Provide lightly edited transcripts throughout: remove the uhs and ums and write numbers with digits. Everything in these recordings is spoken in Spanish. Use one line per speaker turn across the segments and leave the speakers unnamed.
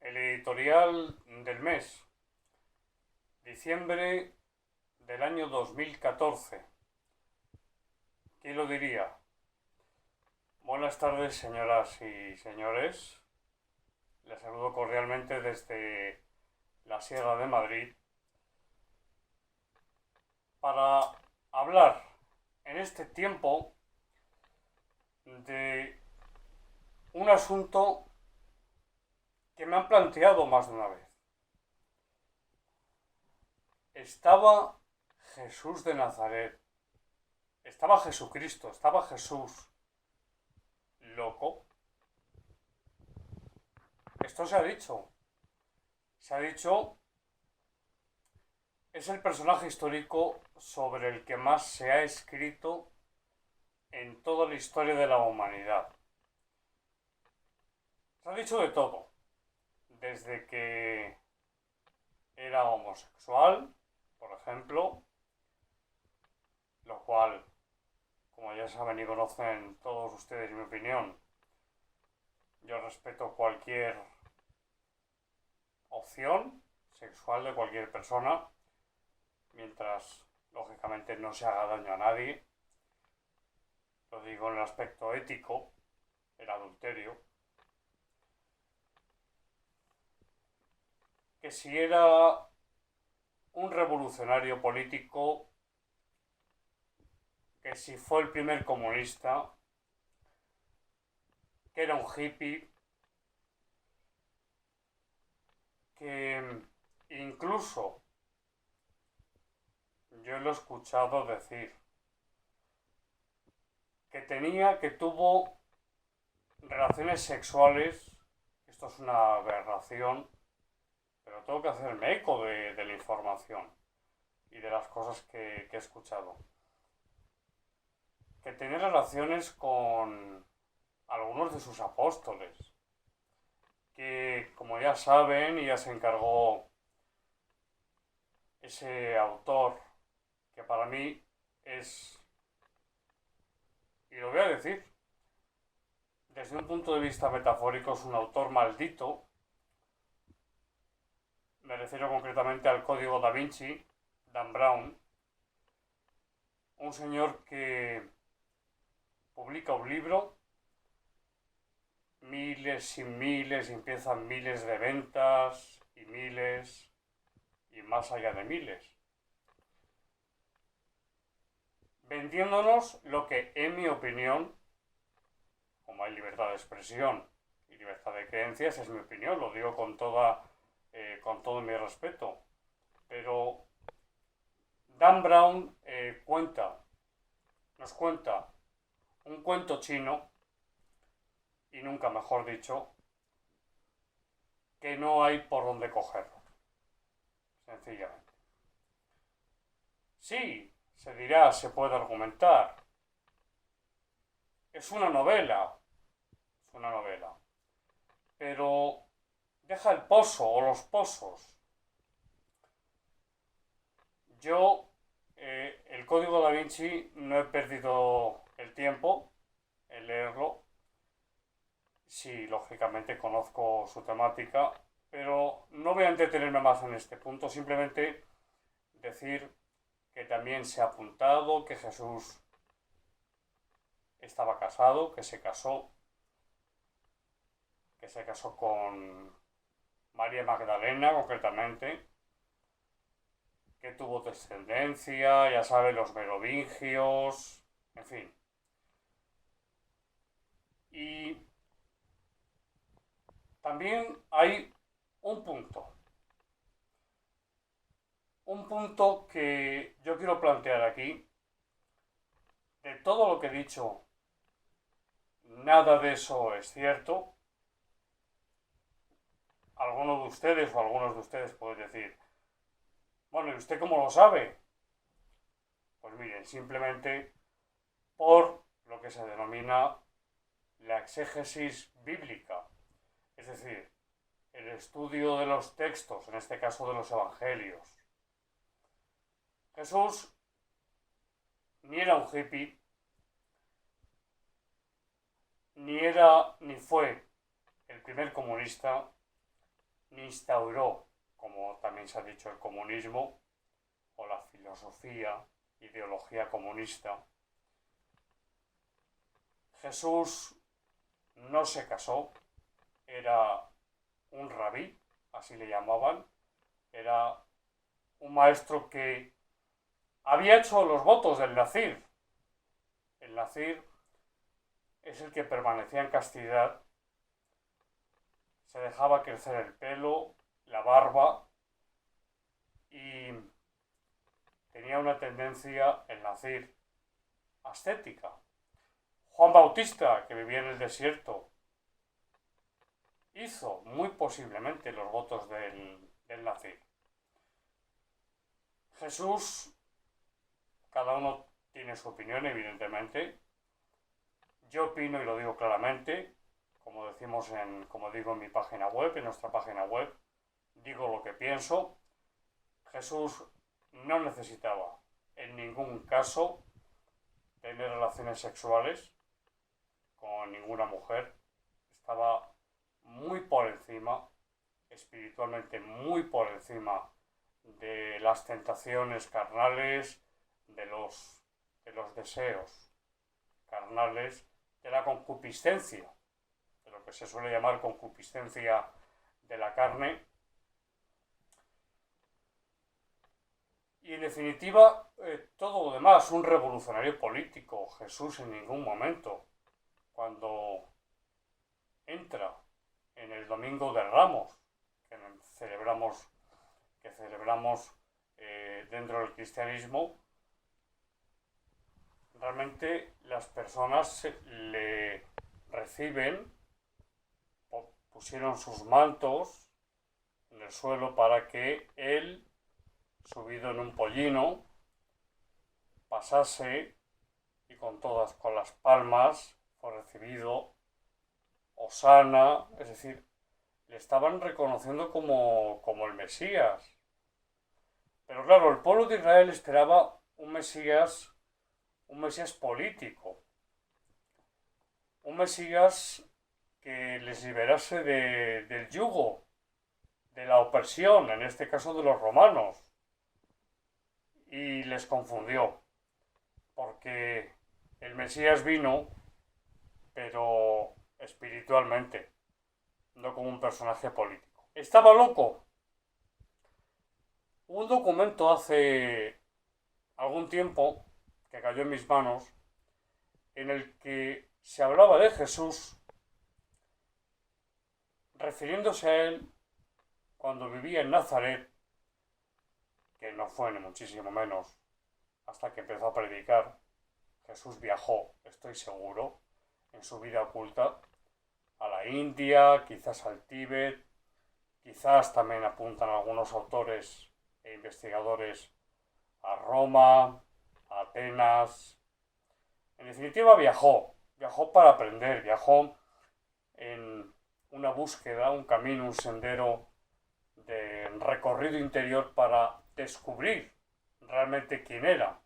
El editorial del mes, diciembre del año 2014. ¿Quién lo diría? Buenas tardes, señoras y señores. Les saludo cordialmente desde la Sierra de Madrid para hablar en este tiempo de un asunto que me han planteado más de una vez. ¿Estaba Jesús de Nazaret, estaba Jesucristo, estaba Jesús loco? Esto se ha dicho. Se ha dicho, es el personaje histórico sobre el que más se ha escrito en toda la historia de la humanidad. Se ha dicho de todo, desde que era homosexual, por ejemplo, lo cual, como ya saben y conocen todos ustedes mi opinión, yo respeto cualquier opción sexual de cualquier persona, mientras lógicamente no se haga daño a nadie. Lo digo en el aspecto ético, el adulterio. Que si era un revolucionario político, que si fue el primer comunista, que era un hippie, que incluso yo lo he escuchado decir que tuvo relaciones sexuales. Esto es una aberración, pero tengo que hacerme eco de la información y de las cosas que he escuchado. Que tenía relaciones con algunos de sus apóstoles, que como ya saben y ya se encargó ese autor que para mí es, y lo voy a decir, desde un punto de vista metafórico es un autor maldito. Me refiero concretamente al Código Da Vinci, Dan Brown, un señor que publica un libro, miles y miles, y empiezan miles de ventas y miles y más allá de miles, vendiéndonos lo que, en mi opinión, como hay libertad de expresión y libertad de creencias, es mi opinión, lo digo con todo mi respeto, pero Dan Brown nos cuenta un cuento chino, y nunca mejor dicho, que no hay por dónde cogerlo, sencillamente. Sí, se dirá, se puede argumentar. Es una novela, pero deja el pozo o los pozos. Yo, el Código Da Vinci, no he perdido el tiempo en leerlo. Sí, lógicamente conozco su temática, pero no voy a entretenerme más en este punto, simplemente decir que también se ha apuntado que Jesús estaba casado, que se casó con María Magdalena concretamente, que tuvo descendencia, ya saben, los merovingios, en fin. Y también hay un punto, un punto que yo quiero plantear aquí. De todo lo que he dicho, nada de eso es cierto. Algunos de ustedes o algunos de ustedes pueden decir, bueno, ¿y usted cómo lo sabe? Pues miren, simplemente por lo que se denomina la exégesis bíblica, es decir, el estudio de los textos, en este caso de los evangelios. Jesús ni era un hippie, ni fue el primer comunista, ni instauró, como también se ha dicho, el comunismo o la filosofía, ideología comunista. Jesús no se casó, era un rabí, así le llamaban, era un maestro que había hecho los votos del Nazir. El Nazir es el que permanecía en castidad, se dejaba crecer el pelo, la barba y tenía una tendencia, el Nazir, ascética. Juan Bautista, que vivía en el desierto, hizo muy posiblemente los votos del Nazir. Jesús, cada uno tiene su opinión, evidentemente. Yo opino y lo digo claramente, como digo en mi página web, en nuestra página web, digo lo que pienso. Jesús no necesitaba en ningún caso tener relaciones sexuales con ninguna mujer. Estaba muy por encima, espiritualmente muy por encima de las tentaciones carnales, de los deseos carnales, de la concupiscencia, de lo que se suele llamar concupiscencia de la carne. Y en definitiva, todo lo demás, un revolucionario político. Jesús en ningún momento, cuando entra en el Domingo de Ramos, que celebramos dentro del cristianismo, realmente las personas le reciben, pusieron sus mantos en el suelo para que él, subido en un pollino, pasase y con las palmas fue recibido, hosana, es decir, le estaban reconociendo como el Mesías. Pero claro, el pueblo de Israel esperaba un Mesías político, un Mesías que les liberase del yugo, de la opresión, en este caso de los romanos, y les confundió, porque el Mesías vino, pero espiritualmente, no como un personaje político. Estaba loco. Un documento hace algún tiempo que cayó en mis manos, en el que se hablaba de Jesús, refiriéndose a él cuando vivía en Nazaret, que no fue ni muchísimo menos hasta que empezó a predicar. Jesús viajó, estoy seguro, en su vida oculta, a la India, quizás al Tíbet, quizás también apuntan algunos autores e investigadores a Roma, a Atenas. En definitiva viajó para aprender, viajó en una búsqueda, un camino, un sendero de recorrido interior para descubrir realmente quién era.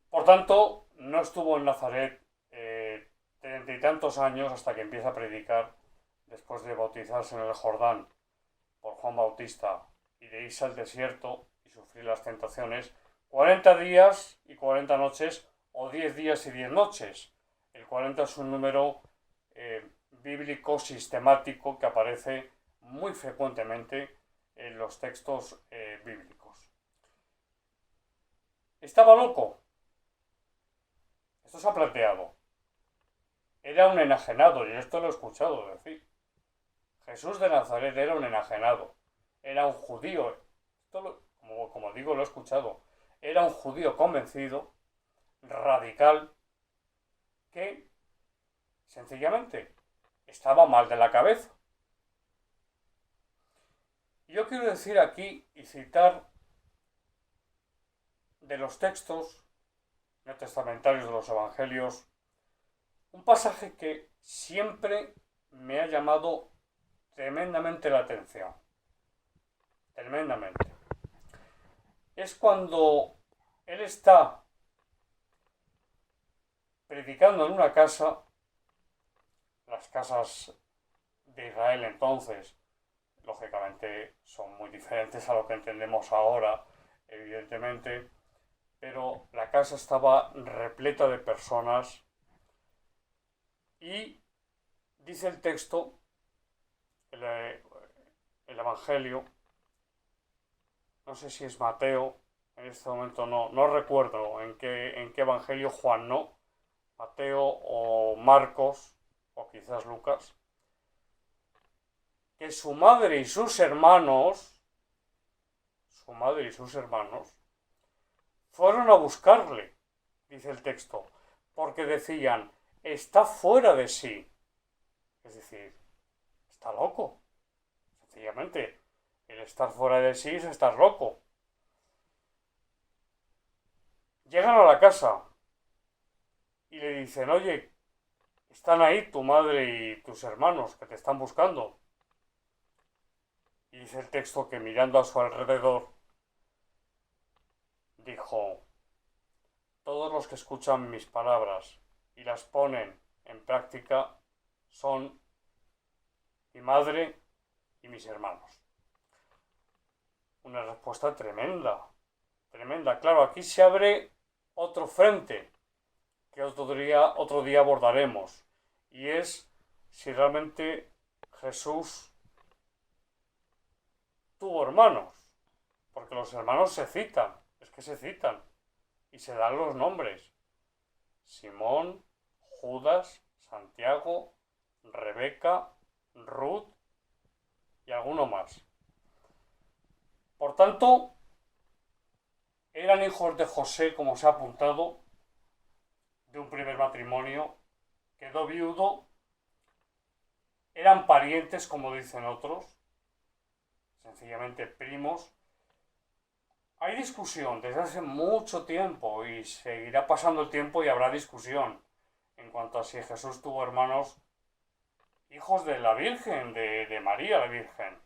Por tanto, no estuvo en Nazaret 30 y tantos años hasta que empieza a predicar, después de bautizarse en el Jordán por Juan Bautista y de irse al desierto y sufrir las tentaciones, 40 días y 40 noches o 10 días y 10 noches. El 40 es un número bíblico sistemático que aparece muy frecuentemente en los textos bíblicos. ¿Estaba loco? Esto se ha planteado. Era un enajenado, y esto lo he escuchado decir. Jesús de Nazaret era un enajenado, era un judío, como digo, lo he escuchado, era un judío convencido, radical, que sencillamente estaba mal de la cabeza. Yo quiero decir aquí y citar de los textos neotestamentarios de los evangelios un pasaje que siempre me ha llamado tremendamente la atención. Tremendamente. Es cuando él está predicando en una casa, las casas de Israel entonces, lógicamente son muy diferentes a lo que entendemos ahora, evidentemente, pero la casa estaba repleta de personas y dice el texto, el Evangelio, no sé si es Mateo, en este momento no recuerdo en qué Evangelio, Juan no, Mateo o Marcos o quizás Lucas, que su madre y sus hermanos, fueron a buscarle, dice el texto, porque decían, está fuera de sí, es decir, está loco, sencillamente, el estar fuera de sí es estar loco. Llegan a la casa y le dicen, oye, están ahí tu madre y tus hermanos que te están buscando. Y dice el texto que mirando a su alrededor, dijo, todos los que escuchan mis palabras y las ponen en práctica son mi madre y mis hermanos. Una respuesta tremenda, tremenda. Claro, aquí se abre otro frente que otro día abordaremos, y es si realmente Jesús tuvo hermanos, porque los hermanos se citan, es que se citan, y se dan los nombres: Simón, Judas, Santiago, Rebeca, Ruth y alguno más. Por tanto, eran hijos de José, como se ha apuntado, de un primer matrimonio, quedó viudo, eran parientes, como dicen otros, sencillamente primos. Hay discusión desde hace mucho tiempo y seguirá pasando el tiempo y habrá discusión en cuanto a si Jesús tuvo hermanos hijos de la Virgen, de María la Virgen,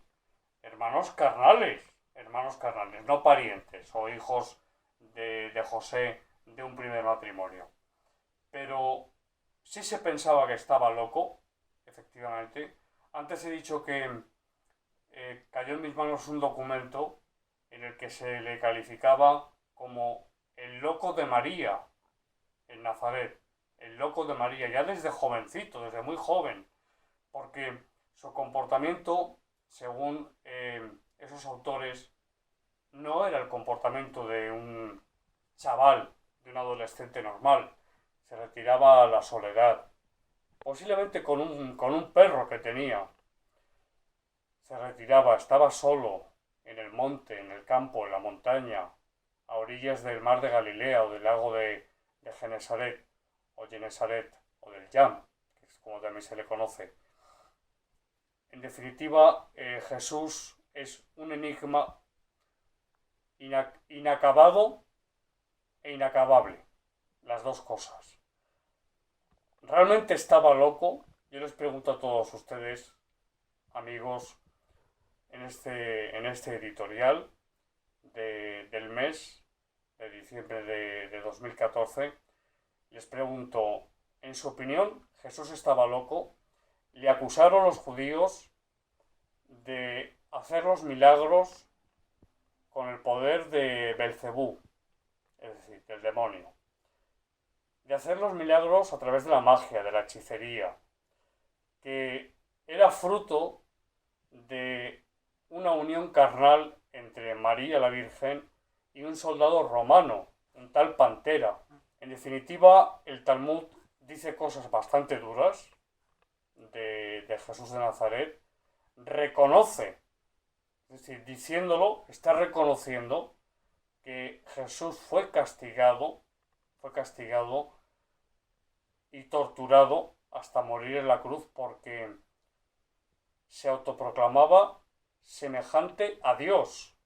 hermanos carnales, no parientes o hijos de José de un primer matrimonio. Pero sí se pensaba que estaba loco, efectivamente. Antes he dicho que cayó en mis manos un documento en el que se le calificaba como el loco de María en Nazaret, el loco de María, ya desde jovencito, desde muy joven, porque su comportamiento, según esos autores, no era el comportamiento de un chaval, de un adolescente normal. Se retiraba a la soledad, posiblemente con un perro que tenía. Se retiraba, estaba solo, en el monte, en el campo, en la montaña, a orillas del mar de Galilea o del lago de Genesaret, o Genesaret, o del Yam, que es como también se le conoce. En definitiva, Jesús es un enigma inacabado e inacabable, las dos cosas. ¿Realmente estaba loco? Yo les pregunto a todos ustedes, amigos, en este editorial del mes de diciembre de 2014, les pregunto, en su opinión, ¿Jesús estaba loco? Le acusaron los judíos de hacer los milagros con el poder de Belcebú, es decir, del demonio, de hacer los milagros a través de la magia, de la hechicería, que era fruto de una unión carnal entre María la Virgen y un soldado romano, un tal Pantera. En definitiva, el Talmud dice cosas bastante duras de Jesús de Nazaret, reconoce, es decir, diciéndolo, está reconociendo que Jesús fue castigado y torturado hasta morir en la cruz porque se autoproclamaba semejante a Dios.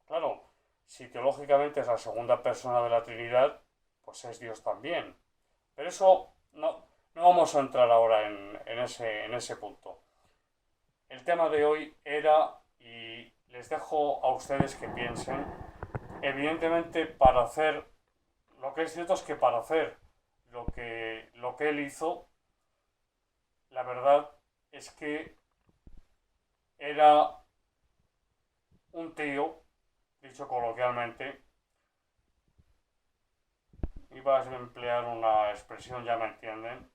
Claro, si teológicamente es la segunda persona de la Trinidad, pues es Dios también. Pero eso no vamos a entrar ahora en ese punto. El tema de hoy era, y les dejo a ustedes que piensen, evidentemente para hacer, lo que es cierto es que para hacer lo que él hizo, la verdad es que era un tío, dicho coloquialmente, iba a emplear una expresión, ya me entienden,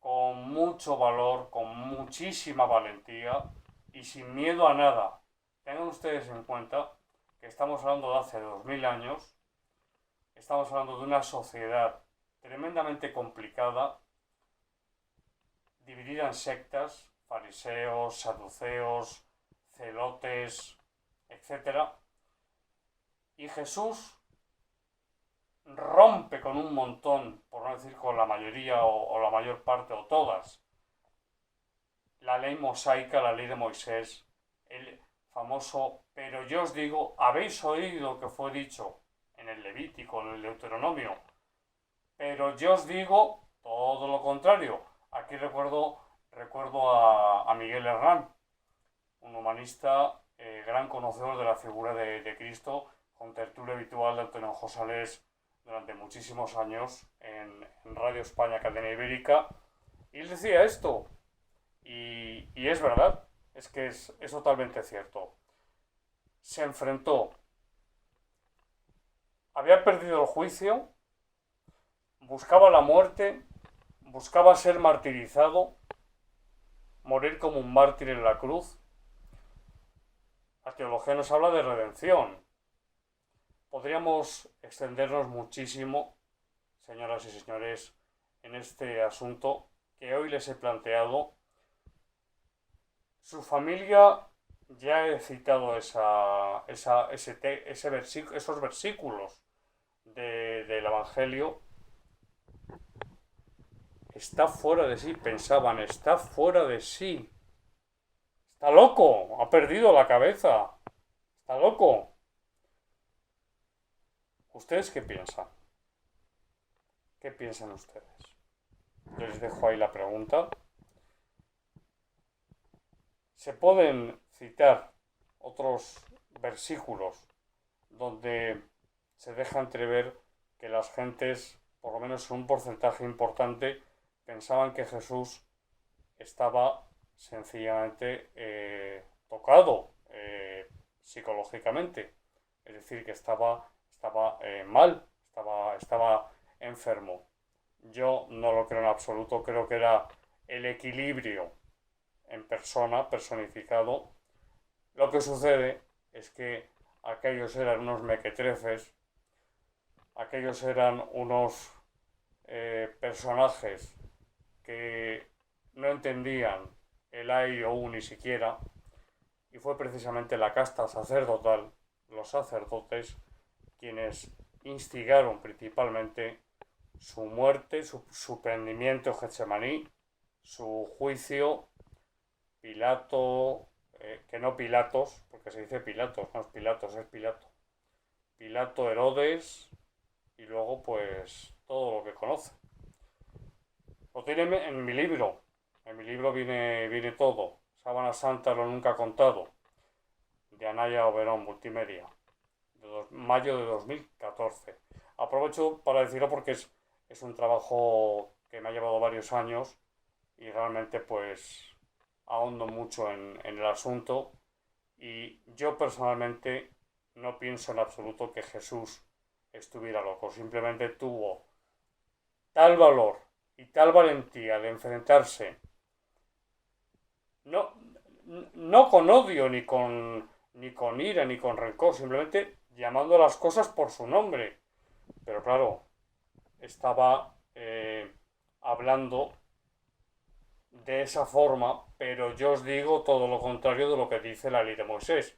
con mucho valor, con muchísima valentía y sin miedo a nada. Tengan ustedes en cuenta que estamos hablando de hace 2000 años, estamos hablando de una sociedad tremendamente complicada, dividida en sectas, fariseos, saduceos, celotes, etc. Y Jesús rompe con un montón, por no decir con la mayoría o la mayor parte o todas, la ley mosaica, la ley de Moisés, el famoso, pero yo os digo, habéis oído que fue dicho en el Levítico, en el Deuteronomio, pero yo os digo todo lo contrario. Aquí recuerdo a Miguel Herrán, un humanista, gran conocedor de la figura de Cristo, con tertulia habitual de Antonio Josalés durante muchísimos años en Radio España, Cadena Ibérica, y él decía esto, y es verdad, es que es totalmente cierto. Se enfrentó, había perdido el juicio, buscaba la muerte, buscaba ser martirizado, morir como un mártir en la cruz. La teología nos habla de redención. Podríamos extendernos muchísimo, señoras y señores, en este asunto que hoy les he planteado. Su familia, ya he citado esos versículos del Evangelio. Está fuera de sí, pensaban, está fuera de sí. Está loco, ha perdido la cabeza. Está loco. ¿Ustedes qué piensan? ¿Qué piensan ustedes? Yo les dejo ahí la pregunta. Se pueden citar otros versículos donde se deja entrever que las gentes, por lo menos en un porcentaje importante, pensaban que Jesús estaba sencillamente tocado psicológicamente, es decir, que estaba mal, estaba enfermo. Yo no lo creo en absoluto, creo que era el equilibrio en persona, personificado. Lo que sucede es que aquellos eran unos mequetrefes, aquellos eran unos personajes que no entendían el A y o U ni siquiera, y fue precisamente la casta sacerdotal, los sacerdotes, quienes instigaron principalmente su muerte, su prendimiento en Getsemaní, su juicio, Pilato, que no Pilatos, porque se dice Pilatos, no es Pilatos, es Pilato. Pilato, Herodes y luego pues todo lo que conoce. Lo tiene en mi libro. En mi libro viene todo. Sábana Santa, lo nunca contado. De Anaya Oberón, Multimedia. Mayo de 2014. Aprovecho para decirlo porque es un trabajo que me ha llevado varios años y realmente pues ahondo mucho en el asunto, y yo personalmente no pienso en absoluto que Jesús estuviera loco. Simplemente tuvo tal valor y tal valentía de enfrentarse no, no con odio ni con ira ni con rencor, simplemente llamando a las cosas por su nombre. Pero claro, estaba hablando de esa forma, pero yo os digo todo lo contrario de lo que dice la ley de Moisés.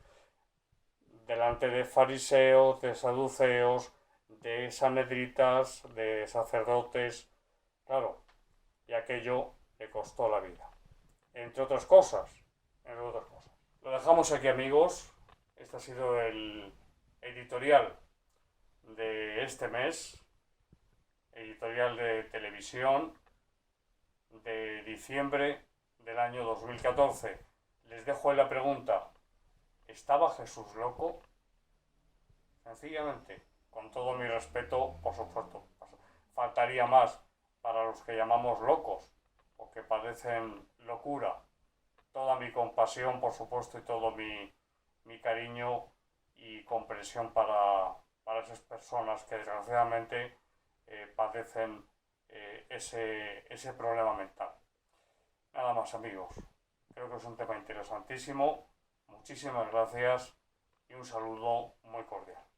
Delante de fariseos, de saduceos, de sanhedritas, de sacerdotes, claro, y aquello le costó la vida. Entre otras cosas, Lo dejamos aquí, amigos. Este ha sido el editorial de este mes, editorial de televisión de diciembre del año 2014. Les dejo ahí la pregunta: ¿estaba Jesús loco? Sencillamente, con todo mi respeto, por supuesto, faltaría más para los que llamamos locos, o que padecen locura, toda mi compasión, por supuesto, y todo mi cariño y comprensión para esas personas que desgraciadamente padecen ese problema mental. Nada más, amigos. Creo que es un tema interesantísimo. Muchísimas gracias y un saludo muy cordial.